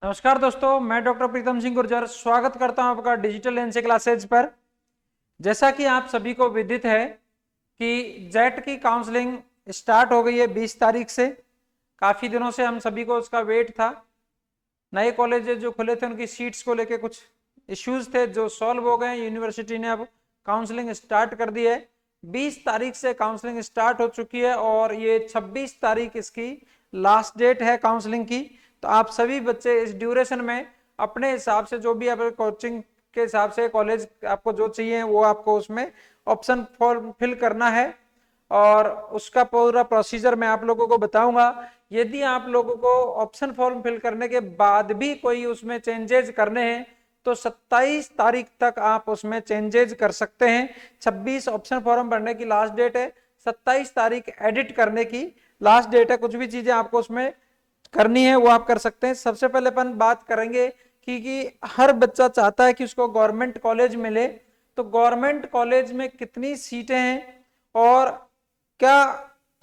नमस्कार दोस्तों, मैं डॉक्टर प्रीतम सिंह गुर्जर स्वागत करता हूं आपका डिजिटल एनसी क्लासेज पर। जैसा कि आप सभी को विदित है कि जेट की काउंसलिंग स्टार्ट हो गई है 20 तारीख से। काफ़ी दिनों से हम सभी को उसका वेट था। नए कॉलेजेस जो खुले थे उनकी सीट्स को लेके कुछ इश्यूज थे जो सॉल्व हो गए। यूनिवर्सिटी ने अब काउंसलिंग स्टार्ट कर दी है। 20 तारीख से काउंसलिंग स्टार्ट हो चुकी है और ये 26 तारीख इसकी लास्ट डेट है काउंसलिंग की। तो आप सभी बच्चे इस ड्यूरेशन में अपने हिसाब से जो भी आप कोचिंग के हिसाब से कॉलेज आपको जो चाहिए वो आपको उसमें ऑप्शन फॉर्म फिल करना है और उसका पूरा प्रोसीजर मैं आप लोगों को बताऊंगा। यदि आप लोगों को ऑप्शन फॉर्म फिल करने के बाद भी कोई उसमें चेंजेस करने हैं तो 27 तारीख तक आप उसमें चेंजेस कर सकते हैं। 26 ऑप्शन फॉर्म भरने की लास्ट डेट है, 27 तारीख एडिट करने की लास्ट डेट है। कुछ भी चीजें आपको उसमें करनी है वो आप कर सकते हैं। सबसे पहले अपन बात करेंगे कि हर बच्चा चाहता है कि उसको गवर्नमेंट कॉलेज मिले, तो गवर्नमेंट कॉलेज में कितनी सीटें हैं और क्या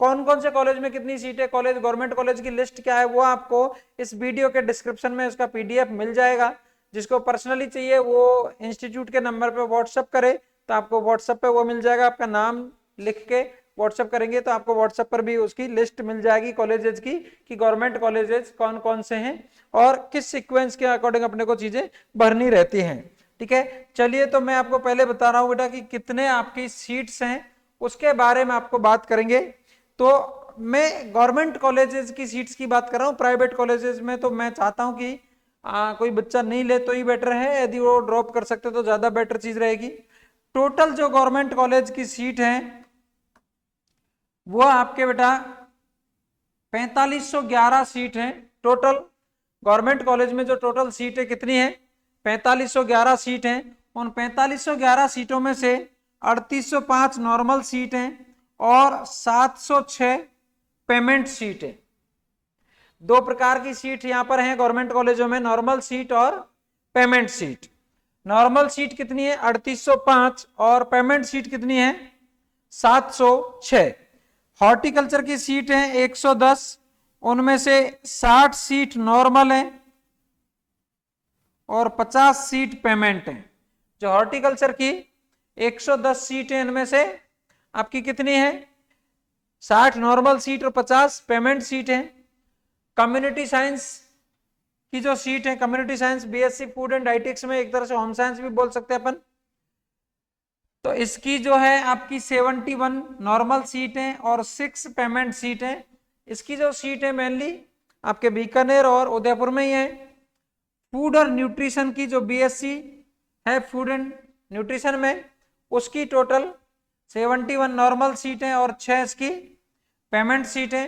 कौन कौन से कॉलेज में कितनी सीटें, कॉलेज गवर्नमेंट कॉलेज की लिस्ट क्या है वो आपको इस वीडियो के डिस्क्रिप्शन में उसका पीडीएफ मिल जाएगा। जिसको पर्सनली चाहिए वो इंस्टीट्यूट के नंबर पे व्हाट्सएप करे तो आपको व्हाट्सएप पे वो मिल जाएगा। आपका नाम लिख के व्हाट्सएप करेंगे तो आपको व्हाट्सएप पर भी उसकी लिस्ट मिल जाएगी कॉलेजेस की कि गवर्नमेंट कॉलेजेस कौन कौन से हैं और किस सीक्वेंस के अकॉर्डिंग अपने को चीजें भरनी रहती हैं। ठीक है, चलिए तो मैं आपको पहले बता रहा हूं बेटा कि कितने आपकी सीट्स हैं, उसके बारे में आपको बात करेंगे। तो मैं गवर्नमेंट कॉलेजेस की सीट्स की बात कर रहा हूं। प्राइवेट कॉलेजेस में तो मैं चाहता हूं कि कोई बच्चा नहीं ले तो ही बेटर है, यदि वो ड्रॉप कर सकते तो ज्यादा बेटर चीज रहेगी। टोटल जो गवर्नमेंट कॉलेज की सीट है वो आपके बेटा 4511 सीट है। टोटल गवर्नमेंट कॉलेज में जो टोटल सीटें कितनी है, 4511 सीट है। उन 4511 सीटों में से 3805 नॉर्मल सीट हैं और 706 पेमेंट सीट है। दो प्रकार की सीट यहां पर हैं गवर्नमेंट कॉलेजों में, नॉर्मल सीट और पेमेंट सीट। नॉर्मल सीट कितनी है 3805 और पेमेंट सीट कितनी है 706। हॉर्टिकल्चर की सीट है 110, उनमें से 60 सीट नॉर्मल है और 50 सीट पेमेंट है। जो हॉर्टिकल्चर की 110 सीट है इनमें से आपकी कितनी है 60 नॉर्मल सीट और 50 पेमेंट सीट है। कम्युनिटी साइंस की जो सीट है, community science BSc food and dietetics में एक तरह से होम साइंस भी बोल सकते हैं अपन, तो इसकी जो है आपकी 71 नॉर्मल सीट है और 6 पेमेंट सीट है। इसकी जो सीट है मेनली आपके बीकानेर और उदयपुर में ही है। फूड और न्यूट्रिशन की जो बीएससी है फूड एंड न्यूट्रिशन में, उसकी टोटल 71 नॉर्मल सीट है और 6 इसकी पेमेंट सीट है।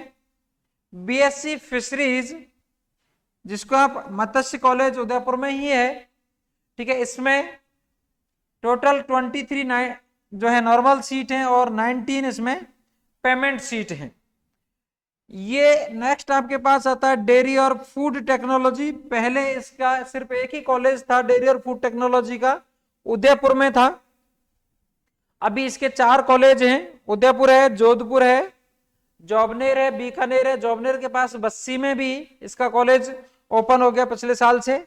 बीएससी फिशरीज जिसको आप मत्स्य कॉलेज उदयपुर में ही है, ठीक है, इसमें टोटल 23 जो है नॉर्मल सीट है और 19 इसमें पेमेंट सीट है। ये नेक्स्ट आपके पास आता है डेयरी और फूड टेक्नोलॉजी। पहले इसका सिर्फ एक ही कॉलेज था डेयरी और फूड टेक्नोलॉजी का, उदयपुर में था। अभी इसके 4 कॉलेज हैं, उदयपुर है, जोधपुर है, जौबनेर है, बीकानेर है। जौबनेर के पास बस्सी में भी इसका कॉलेज ओपन हो गया पिछले साल से।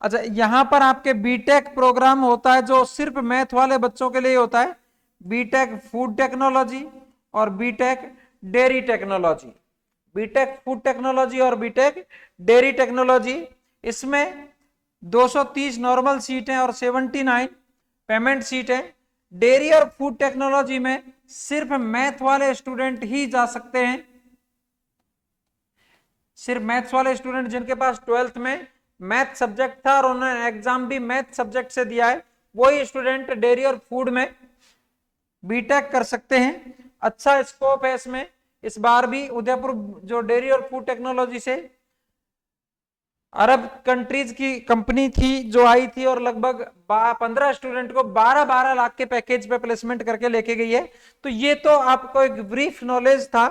अच्छा, यहां पर आपके बीटेक प्रोग्राम होता है जो सिर्फ मैथ वाले बच्चों के लिए होता है, बीटेक फूड टेक्नोलॉजी और BTech dairy technology. BTech food technology और बीटेक डेयरी टेक्नोलॉजी, इसमें 230 नॉर्मल सीट है और 79 पेमेंट सीट है। डेयरी और फूड टेक्नोलॉजी में सिर्फ मैथ वाले स्टूडेंट ही जा सकते हैं। सिर्फ मैथ्स वाले स्टूडेंट जिनके पास 12th में मैथ सब्जेक्ट था और उन्होंने एग्जाम भी मैथ सब्जेक्ट से दिया है, वही स्टूडेंट डेयरी और फूड में बीटेक कर सकते हैं। अच्छा स्कोप है इसमें। इस बार भी उदयपुर जो डेयरी और फूड टेक्नोलॉजी से अरब कंट्रीज की कंपनी थी जो आई थी और लगभग 15 स्टूडेंट को 12-12 लाख के पैकेज पे प्लेसमेंट करके लेके गई है। तो ये तो आपको एक ब्रीफ नॉलेज था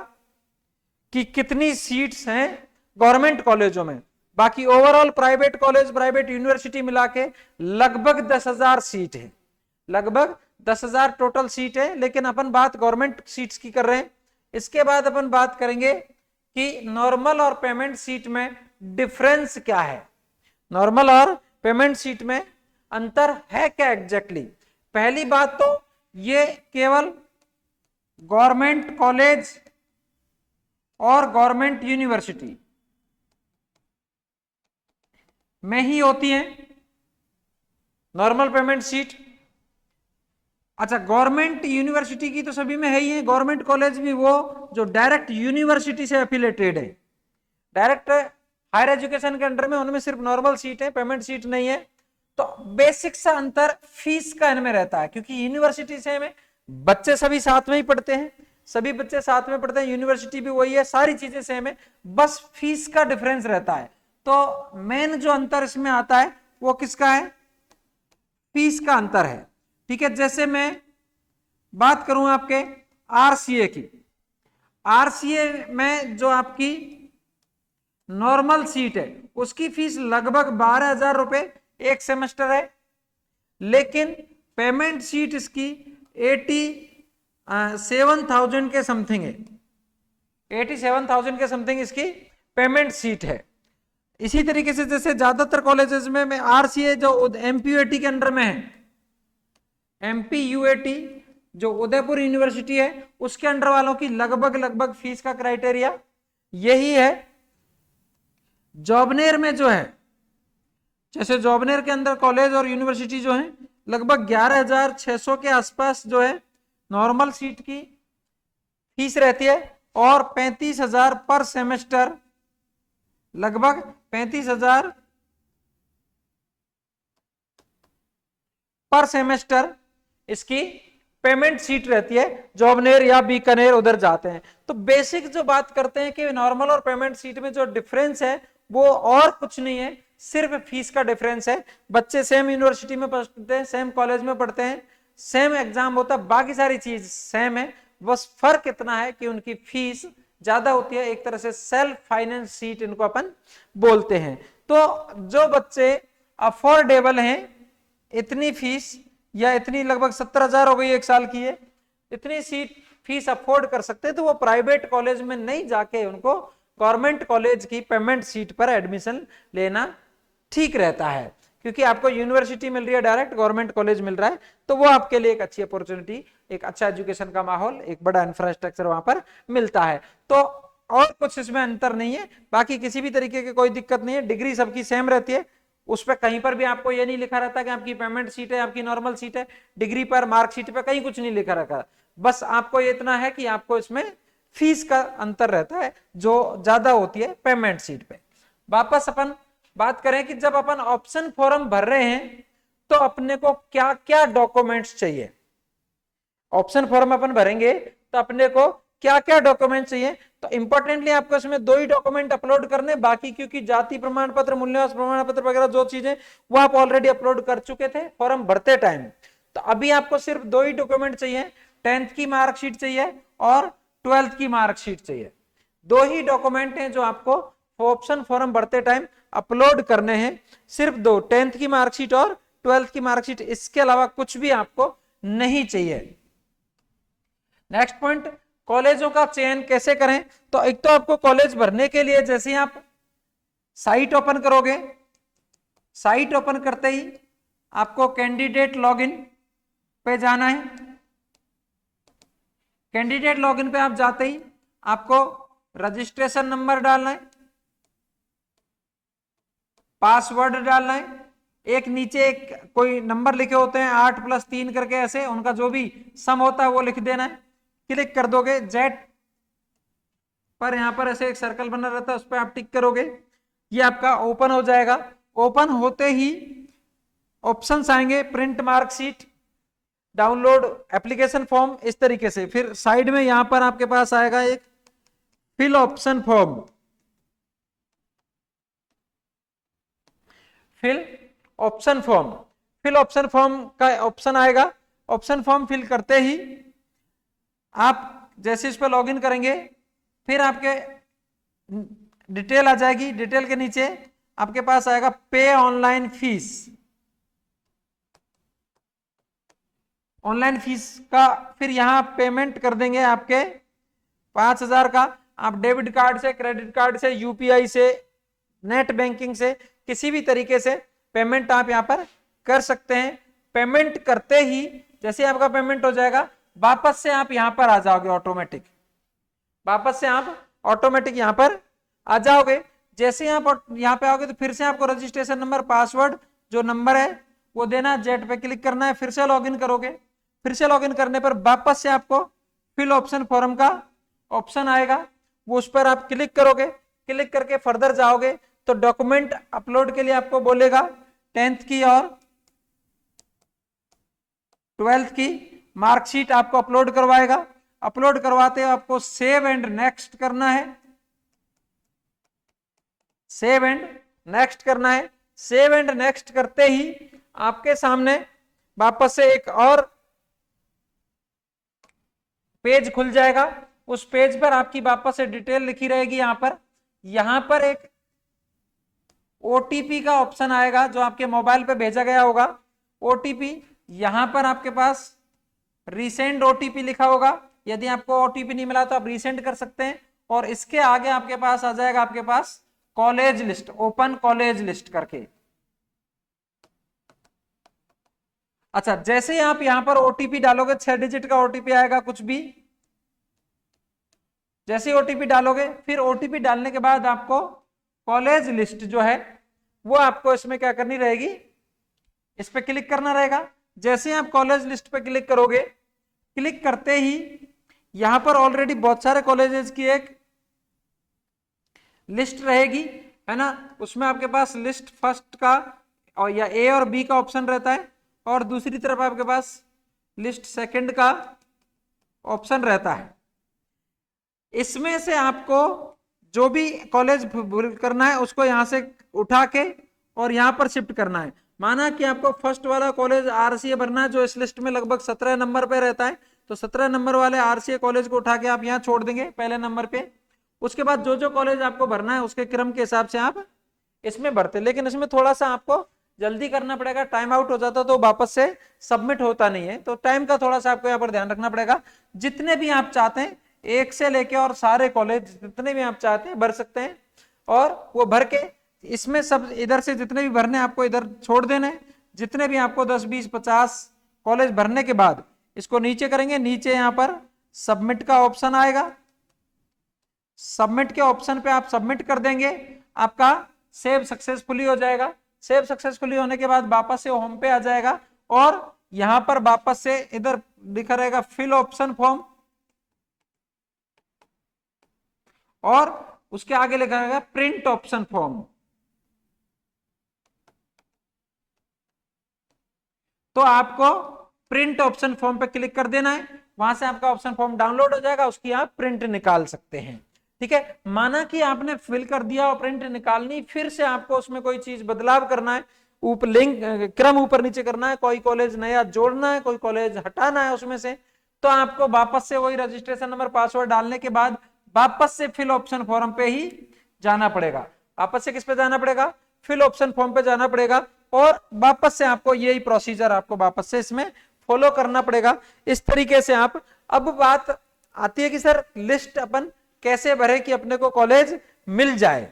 कि कितनी सीट्स हैं गवर्नमेंट कॉलेजों में। बाकी overall private college private university मिला के लगभग 10,000 सीट है, लगभग 10,000 टोटल सीट है। लेकिन अपन बात गवर्नमेंट सीट्स की कर रहे हैं। इसके बाद अपन बात करेंगे कि नॉर्मल और पेमेंट सीट में डिफरेंस क्या है। नॉर्मल और पेमेंट शीट में अंतर है क्या एग्जैक्टली? पहली बात तो ये केवल गवर्नमेंट कॉलेज और गवर्नमेंट यूनिवर्सिटी में ही होती है नॉर्मल पेमेंट शीट। अच्छा, गवर्नमेंट यूनिवर्सिटी की तो सभी में है ही है, गवर्नमेंट कॉलेज भी वो जो डायरेक्ट यूनिवर्सिटी से एफिलेटेड है, डायरेक्ट हायर एजुकेशन के अंडर में, उनमें सिर्फ नॉर्मल सीट है, पेमेंट सीट नहीं है। तो बेसिक सा अंतर फीस का इनमें रहता है, क्योंकि यूनिवर्सिटी से में बच्चे सभी साथ में ही पढ़ते हैं, सभी बच्चे साथ में पढ़ते हैं, यूनिवर्सिटी भी वही है, सारी चीजें सेम है, बस फीस का डिफरेंस रहता है। तो मेन जो अंतर इसमें आता है वो किसका है? फीस का अंतर है। ठीक है, जैसे मैं बात करूं आपके आरसीए की, आरसीए में जो आपकी नॉर्मल सीट है उसकी फीस लगभग 12,000 रुपए एक सेमेस्टर है, लेकिन पेमेंट सीट इसकी 87,000 के समथिंग है, 87,000 के समथिंग इसकी पेमेंट सीट है। इसी तरीके से जैसे ज्यादातर कॉलेजेस में आरसीए जो एमपीयूएटी के अंडर में है, एमपीयूएटी जो उदयपुर यूनिवर्सिटी है उसके अंडर वालों की लगभग फीस का क्राइटेरिया यही है। जॉबनेर में जो है, जैसे जॉबनेर के अंदर कॉलेज और यूनिवर्सिटी जो है लगभग 11,600 के आसपास जो है नॉर्मल सीट की फीस रहती है, और 35,000 पर सेमेस्टर, लगभग 35,000 पर सेमेस्टर इसकी पेमेंट सीट रहती है। जॉबनेर या बीकानेर उधर जाते हैं। तो बेसिक जो बात करते हैं कि नॉर्मल और पेमेंट सीट में जो डिफरेंस है वो और कुछ नहीं है, सिर्फ फीस का डिफरेंस है। बच्चे सेम यूनिवर्सिटी में पढ़ते हैं, सेम कॉलेज में पढ़ते हैं, सेम एग्जाम होता है, बाकी सारी चीज सेम है, बस फर्क इतना है कि उनकी फीस ज्यादा होती है। एक तरह से सेल्फ फाइनेंस सीट इनको अपन बोलते हैं। तो जो बच्चे अफोर्डेबल हैं, इतनी फीस या इतनी लगभग 70,000 हो गई एक साल की है, इतनी सीट फीस अफोर्ड कर सकते हैं, तो वो प्राइवेट कॉलेज में नहीं जाके उनको गवर्नमेंट कॉलेज की पेमेंट सीट पर एडमिशन लेना ठीक रहता है, क्योंकि आपको यूनिवर्सिटी मिल रही है, डायरेक्ट गवर्नमेंट कॉलेज मिल रहा है, तो वो आपके लिए एक अच्छी अपॉर्चुनिटी, एक अच्छा एजुकेशन का माहौल, एक बड़ा इंफ्रास्ट्रक्चर वहां पर मिलता है। तो और कुछ इसमें अंतर नहीं है, बाकी किसी भी तरीके की कोई दिक्कत नहीं है, डिग्री सबकी सेम रहती है, उस पर कहीं पर भी आपको ये नहीं लिखा रहता कि आपकी पेमेंट सीट है, आपकी नॉर्मल सीट है, डिग्री पर मार्कशीट पर कहीं कुछ नहीं लिखा रखा। बस आपको इतना है कि आपको इसमें फीस का अंतर रहता है जो ज्यादा होती है पेमेंट सीट पे। वापस अपन बात करें कि जब अपन ऑप्शन फॉर्म भर रहे हैं तो अपने को क्या क्या डॉक्यूमेंट्स चाहिए। ऑप्शन फॉर्म अपन भरेंगे तो अपने को क्या क्या डॉक्यूमेंट चाहिए, तो इंपॉर्टेंटली आपको इसमें 2 ही डॉक्यूमेंट अपलोड करने, बाकी क्योंकि जाति प्रमाण पत्र, मूल्यवान प्रमाण पत्र वगैरह जो चीजें वो आप ऑलरेडी अपलोड कर चुके थे फॉर्म भरते टाइम, तो अभी आपको सिर्फ 2 ही डॉक्यूमेंट चाहिए, 10th की मार्कशीट चाहिए और 12th की मार्कशीट चाहिए। 2 ही डॉक्यूमेंट हैं जो आपको ऑप्शन फॉर्म भरते टाइम अपलोड करने हैं, सिर्फ 2, 10th की मार्कशीट और 12th की मार्कशीट, इसके अलावा कुछ भी आपको नहीं चाहिए। नेक्स्ट पॉइंट, कॉलेजों का चयन कैसे करें। तो एक तो आपको कॉलेज भरने के लिए जैसे ही आप साइट ओपन करोगे, साइट ओपन करते ही आपको कैंडिडेट लॉगिन पे जाना है। कैंडिडेट लॉगिन पे आप जाते ही आपको रजिस्ट्रेशन नंबर डालना है, पासवर्ड डालना है, एक नीचे एक कोई नंबर लिखे होते हैं 8+3 करके, ऐसे उनका जो भी सम होता है वो लिख देना है, क्लिक कर दोगे। जेट पर यहां पर ऐसे एक सर्कल बना रहता है, उस पर आप टिक करोगे, ये आपका ओपन हो जाएगा। ओपन होते ही ऑप्शंस आएंगे, print marksheet, download application form, इस तरीके से। फिर साइड में यहां पर आपके पास आएगा एक fill option form, fill option form, fill option form का ऑप्शन आएगा। ऑप्शन फॉर्म फिल करते ही आप जैसे इस पर लॉगिन करेंगे, फिर आपके डिटेल आ जाएगी, डिटेल के नीचे आपके पास आएगा पे ऑनलाइन फीस। ऑनलाइन फीस का फिर यहां पेमेंट कर देंगे आपके 5,000 का। आप डेबिट कार्ड से, क्रेडिट कार्ड से, यूपीआई से, नेट बैंकिंग से किसी भी तरीके से पेमेंट आप यहाँ पर कर सकते हैं। पेमेंट करते ही जैसे आपका पेमेंट हो जाएगा, वापस से आप यहाँ पर आ जाओगे ऑटोमेटिक, वापस से आप ऑटोमेटिक यहाँ पर आ जाओगे। जैसे आप यहाँ पे आओगे तो फिर से आपको रजिस्ट्रेशन नंबर, पासवर्ड जो नंबर है वो देना, जेट पे क्लिक करना है, फिर से लॉगिन करोगे। फिर से लॉगिन करने पर वापस से आपको फिल ऑप्शन फॉर्म का ऑप्शन आएगा, वो उस पर आप क्लिक करोगे। क्लिक करके फर्दर जाओगे तो डॉक्यूमेंट अपलोड के लिए आपको बोलेगा 10th की और 12th की मार्कशीट आपको अपलोड करवाएगा। अपलोड करवाते हुए आपको सेव एंड नेक्स्ट करना है, सेव एंड नेक्स्ट करना है। सेव एंड नेक्स्ट करते ही आपके सामने वापस से एक और पेज खुल जाएगा। उस पेज पर आपकी वापस से डिटेल लिखी रहेगी। यहां पर एक ओटीपी का ऑप्शन आएगा जो आपके मोबाइल पे भेजा गया होगा। ओटीपी यहां पर आपके पास रीसेंड ओटीपी लिखा होगा। यदि आपको ओटीपी नहीं मिला तो आप रीसेंड कर सकते हैं। और इसके आगे आपके पास आ जाएगा आपके पास college list, open college list करके। अच्छा, जैसे ही आप यहां पर ओटीपी डालोगे, 6 डिजिट का ओटीपी आएगा कुछ भी। जैसे ही ओटीपी डालोगे, फिर ओटीपी डालने के बाद आपको कॉलेज लिस्ट जो है वो आपको इसमें क्या करनी रहेगी, इस पे क्लिक करना रहेगा। जैसे ही आप कॉलेज लिस्ट पे क्लिक करोगे, क्लिक करते ही यहां पर ऑलरेडी बहुत सारे कॉलेजेस की एक लिस्ट रहेगी, है ना। उसमें आपके पास लिस्ट फर्स्ट का और या ए और बी का ऑप्शन रहता है, और दूसरी तरफ आपके पास लिस्ट सेकंड का ऑप्शन रहता है। इसमें से आपको जो भी कॉलेज करना है उसको यहां से उठा के और यहां पर शिफ्ट करना है। माना कि आपको फर्स्ट वाला कॉलेज आरसीए भरना है जो इस लिस्ट में लगभग 17 नंबर पे रहता है, तो 17 नंबर वाले आरसीए कॉलेज को उठा के आप यहां छोड़ देंगे पहले नंबर पे। उसके बाद जो जो कॉलेज आपको भरना है उसके क्रम के हिसाब से आप इसमें भरते। लेकिन इसमें थोड़ा सा आपको जल्दी करना पड़ेगा, टाइम आउट हो जाता तो वापस से सबमिट होता नहीं है, तो टाइम का थोड़ा सा आपको यहाँ पर ध्यान रखना पड़ेगा। जितने भी आप चाहते हैं, एक से लेके और सारे कॉलेज जितने भी आप चाहते हैं भर सकते हैं, और वो भर के इसमें सब इधर से जितने भी भरने आपको इधर छोड़ देने। जितने भी आपको 10, 20, 50 कॉलेज भरने के बाद इसको नीचे करेंगे। नीचे यहाँ पर सबमिट का ऑप्शन आएगा, सबमिट के ऑप्शन पे आप सबमिट कर देंगे, आपका सेव सक्सेसफुली हो जाएगा। सेव सक्सेसफुली होने के बाद वापस से होम पे आ जाएगा, और यहां पर वापस से इधर लिखा रहेगा फिल ऑप्शन फॉर्म, और उसके आगे लिखा रहेगा प्रिंट ऑप्शन फॉर्म। तो आपको प्रिंट ऑप्शन फॉर्म पे क्लिक कर देना है, वहां से आपका ऑप्शन फॉर्म डाउनलोड हो जाएगा, उसकी आप प्रिंट निकाल सकते हैं। ठीक है, माना कि आपने फिल कर दिया और प्रिंट निकालनी, फिर से आपको उसमें कोई चीज बदलाव करना है, ऊपर लिंक क्रम ऊपर नीचे करना है, कोई कॉलेज नया जोड़ना है, कोई कॉलेज हटाना है उसमें से, तो आपको वापस से वही रजिस्ट्रेशन नंबर, पासवर्ड डालने के बाद वापस से फिल ऑप्शन फॉर्म पे ही जाना पड़ेगा। वापस से किस पे जाना पड़ेगा, फिल ऑप्शन फॉर्म पे जाना पड़ेगा, और वापस से आपको यही प्रोसीजर आपको वापस से इसमें फॉलो करना पड़ेगा। इस तरीके से आप, अब बात आती है कि सर लिस्ट अपन कैसे भरे कि अपने को कॉलेज मिल जाए।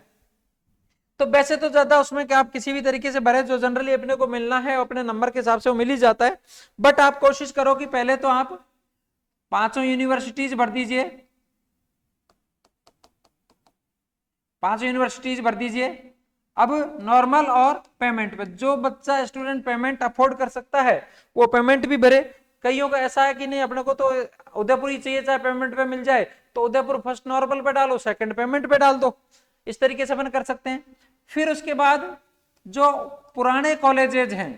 तो वैसे तो ज्यादा उसमें कि आप किसी भी तरीके से भरे, जो जनरली अपने को मिलना है अपने नंबर के हिसाब से वो मिल ही जाता है। बट आप कोशिश करो कि पहले तो आप 5 यूनिवर्सिटीज भर दीजिए, 5 यूनिवर्सिटीज भर दीजिए। अब नॉर्मल और पेमेंट पे, जो बच्चा स्टूडेंट पेमेंट अफोर्ड कर सकता है वो पेमेंट भी भरे। कईयों का ऐसा है कि नहीं अपने को तो उदयपुर ही चाहिए, चाहे पेमेंट पे मिल जाए, तो उदयपुर फर्स्ट नॉर्मल पे डालो, सेकंड पेमेंट पे डाल दो। इस तरीके से अपन कर सकते हैं। फिर उसके बाद जो पुराने कॉलेजेज हैं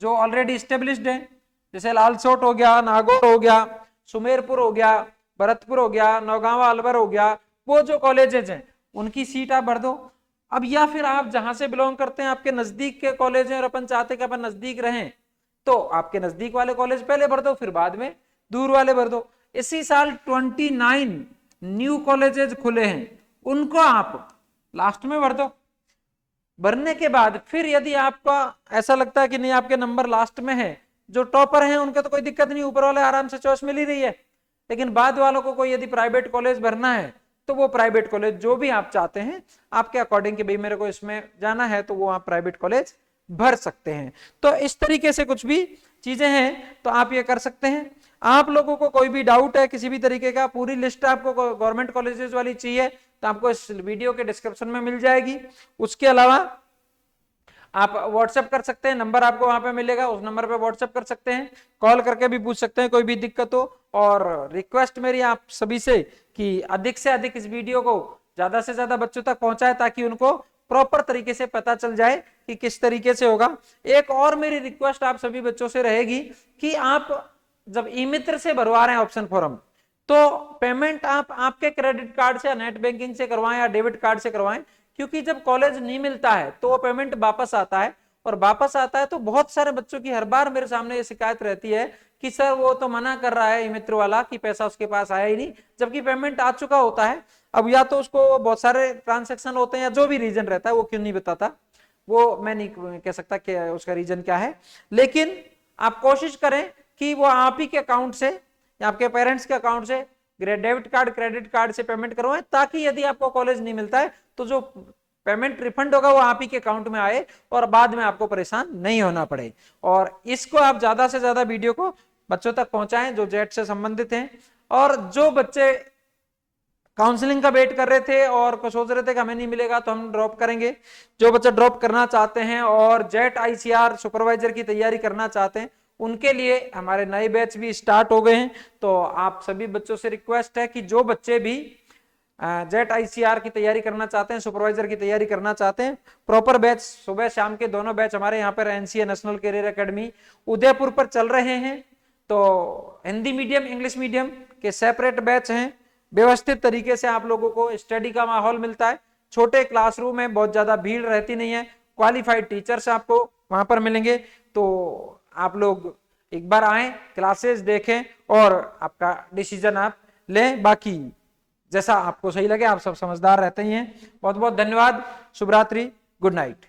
जो ऑलरेडी स्टेब्लिश्ड हैं, जैसे लालसोट हो गया, नागौर हो गया, सुमेरपुर हो गया, भरतपुर हो गया, नौगांवा अलवर हो गया, वो जो कॉलेजेज हैं उनकी सीट आप भर दो। अब या फिर आप जहां से बिलोंग करते हैं आपके नजदीक के कॉलेज हैं और अपन चाहते हैं कि अपन नजदीक रहें, तो आपके नजदीक वाले कॉलेज पहले भर दो, फिर बाद में दूर वाले भर दो। इसी साल 29 न्यू कॉलेजेस खुले हैं, उनको आप लास्ट में भर दो। भरने के बाद फिर यदि आपका ऐसा लगता है कि नहीं आपके नंबर लास्ट में है, जो टॉपर हैं उनका तो कोई दिक्कत नहीं, ऊपर वाले आराम से चॉइस मिल ही रही है, लेकिन बाद वालों को कोई यदि प्राइवेट कॉलेज भरना है तो वो प्राइवेट कॉलेज जो भी आप चाहते हैं आपके अकॉर्डिंग कि भाई मेरे को इसमें जाना है तो वो आप प्राइवेट कॉलेज भर सकते हैं। तो इस तरीके से कुछ भी चीजें हैं तो आप ये कर सकते हैं। आप लोगों को कोई भी डाउट है किसी भी तरीके का, पूरी लिस्ट आपको गवर्नमेंट कॉलेजेस वाली चाहिए तो आपको इस वीडियो के डिस्क्रिप्शन में मिल जाएगी। उसके अलावा आप व्हाट्सएप कर सकते हैं, नंबर आपको वहां पे मिलेगा, उस नंबर पे व्हाट्सएप कर सकते हैं, कॉल करके भी पूछ सकते हैं कोई भी दिक्कत हो। और रिक्वेस्ट मेरी आप सभी से कि अधिक से अधिक इस वीडियो को ज्यादा से ज्यादा बच्चों तक पहुंचाए ताकि उनको प्रॉपर तरीके से पता चल जाए कि किस तरीके से होगा। एक और मेरी रिक्वेस्ट आप सभी बच्चों से रहेगी कि आप जब ई मित्र से भरवा रहे हैं ऑप्शन फॉर्म तो पेमेंट आप आपके क्रेडिट कार्ड से, नेट बैंकिंग से करवाएं या डेबिट कार्ड से करवाएं, क्योंकि जब कॉलेज नहीं मिलता है तो वो पेमेंट वापस आता है, और वापस आता है तो बहुत सारे बच्चों की हर बार मेरे सामने ये शिकायत रहती है कि सर वो तो मना कर रहा है ई मित्र वाला कि पैसा उसके पास आया ही नहीं, जबकि पेमेंट आ चुका होता है। अब या तो उसको बहुत सारे ट्रांसेक्शन होते हैं या जो भी रीजन रहता है वो क्यों नहीं बताता, वो मैं नहीं कह सकता कि उसका रीजन क्या है, लेकिन आप कोशिश करें कि वो आप ही के अकाउंट से या आपके पेरेंट्स के अकाउंट से डेबिट कार्ड क्रेडिट कार्ड से पेमेंट करवाएं, ताकि यदि आपको कॉलेज नहीं मिलता है तो जो पेमेंट रिफंड होगा वो आप ही के अकाउंट में आए और बाद में आपको परेशान नहीं होना पड़े। और इसको आप ज्यादा से ज्यादा वीडियो को बच्चों तक पहुंचाएं जो जेट से संबंधित हैं। और जो बच्चे काउंसलिंग का वेट कर रहे थे और सोच रहे थे कि हमें नहीं मिलेगा तो हम ड्रॉप करेंगे, जो बच्चे ड्रॉप करना चाहते हैं और जेट आईसीआर सुपरवाइजर की तैयारी करना चाहते हैं उनके लिए हमारे नए बैच भी स्टार्ट हो गए हैं। तो आप सभी बच्चों से रिक्वेस्ट है कि जो बच्चे भी जेट आईसीआर की तैयारी करना चाहते हैं, सुपरवाइजर की तैयारी करना चाहते हैं, प्रॉपर बैच सुबह शाम के दोनों बैच हमारे यहाँ पर NCA national career academy Udaipur पर चल रहे हैं। तो हिंदी मीडियम इंग्लिश मीडियम के सेपरेट बैच हैं, व्यवस्थित तरीके से आप लोगों को स्टडी का माहौल मिलता है, छोटे क्लासरूम में बहुत ज्यादा भीड़ रहती नहीं है, क्वालिफाइड टीचर्स आपको वहां पर मिलेंगे। तो आप लोग एक बार आए, क्लासेस देखें और आपका डिसीजन आप लें, बाकी जैसा आपको सही लगे, आप सब समझदार रहते ही हैं। बहुत बहुत धन्यवाद, शुभ रात्रि, गुड नाइट।